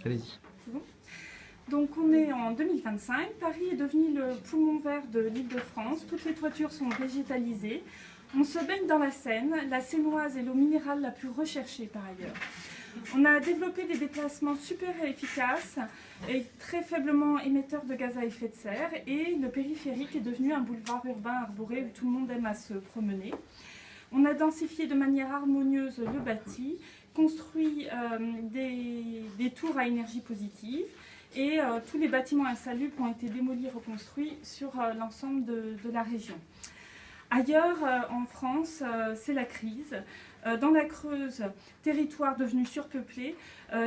Allez-y. Donc on est en 2025, Paris est devenu le poumon vert de l'Île-de-France, toutes les toitures sont végétalisées, on se baigne dans la Seine, la Seinoise est l'eau minérale la plus recherchée par ailleurs. On a développé des déplacements super efficaces et très faiblement émetteurs de gaz à effet de serre et le périphérique est devenu un boulevard urbain arboré où tout le monde aime à se promener. On a densifié de manière harmonieuse le bâti, construit des tours à énergie positive et tous les bâtiments insalubres ont été démolis et reconstruits sur l'ensemble de la région. Ailleurs, en France, c'est la crise. Dans la Creuse, territoire devenu surpeuplé,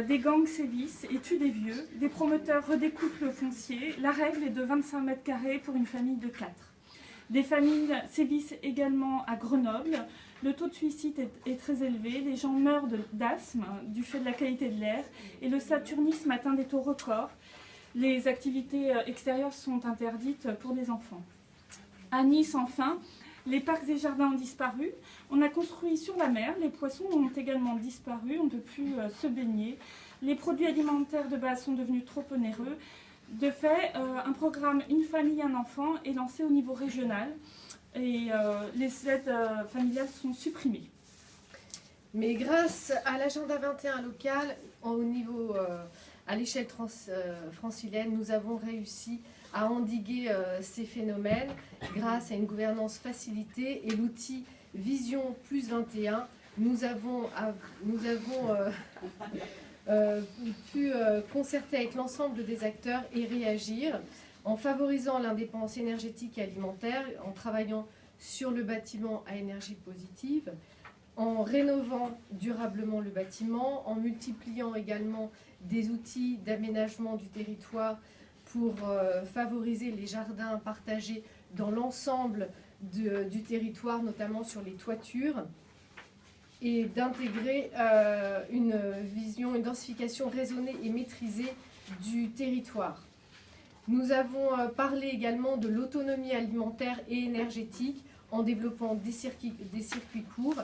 des gangs sévissent et tuent des vieux, des promoteurs redécoupent le foncier, la règle est de 25 mètres carrés pour une famille de 4. Des familles sévissent également à Grenoble, le taux de suicide est très élevé, les gens meurent d'asthme du fait de la qualité de l'air et le saturnisme atteint des taux records. Les activités extérieures sont interdites pour les enfants. À Nice, enfin, les parcs et jardins ont disparu. On a construit sur la mer, les poissons ont également disparu, on ne peut plus se baigner. Les produits alimentaires de base sont devenus trop onéreux. De fait, un programme Une famille, un enfant est lancé au niveau régional et les aides familiales sont supprimées. Mais grâce à l'agenda 21 local, à l'échelle francilienne, nous avons réussi à endiguer ces phénomènes grâce à une gouvernance facilitée et l'outil Vision Plus 21. Nous avons pu concerter avec l'ensemble des acteurs et réagir en favorisant l'indépendance énergétique et alimentaire, en travaillant sur le bâtiment à énergie positive, en rénovant durablement le bâtiment, en multipliant également des outils d'aménagement du territoire pour favoriser les jardins partagés dans l'ensemble du territoire, notamment sur les toitures, et d'intégrer une densification raisonnée et maîtrisée du territoire. Nous avons parlé également de l'autonomie alimentaire et énergétique en développant des circuits courts.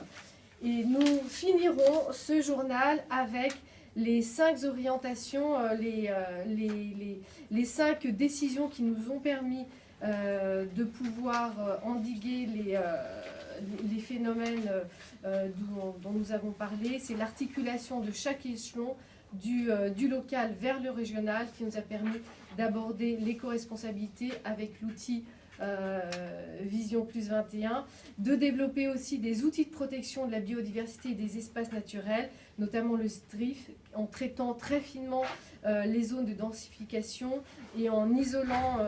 Et nous finirons ce journal avec les 5 orientations, les 5 décisions qui nous ont permis de pouvoir endiguer les phénomènes dont nous avons parlé. C'est l'articulation de chaque échelon du local vers le régional qui nous a permis d'aborder l'éco-responsabilité avec l'outil Vision Plus 21, de développer aussi des outils de protection de la biodiversité et des espaces naturels, notamment le STRIF, en traitant très finement les zones de densification et en isolant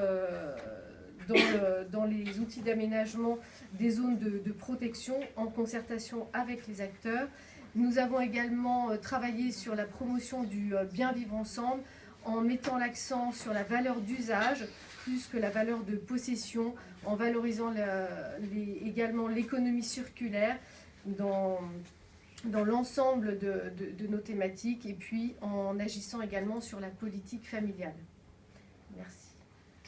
dans les outils d'aménagement des zones de protection en concertation avec les acteurs. Nous avons également travaillé sur la promotion du bien vivre ensemble en mettant l'accent sur la valeur d'usage plus que la valeur de possession, en valorisant également l'économie circulaire dans l'ensemble de nos thématiques et puis en agissant également sur la politique familiale.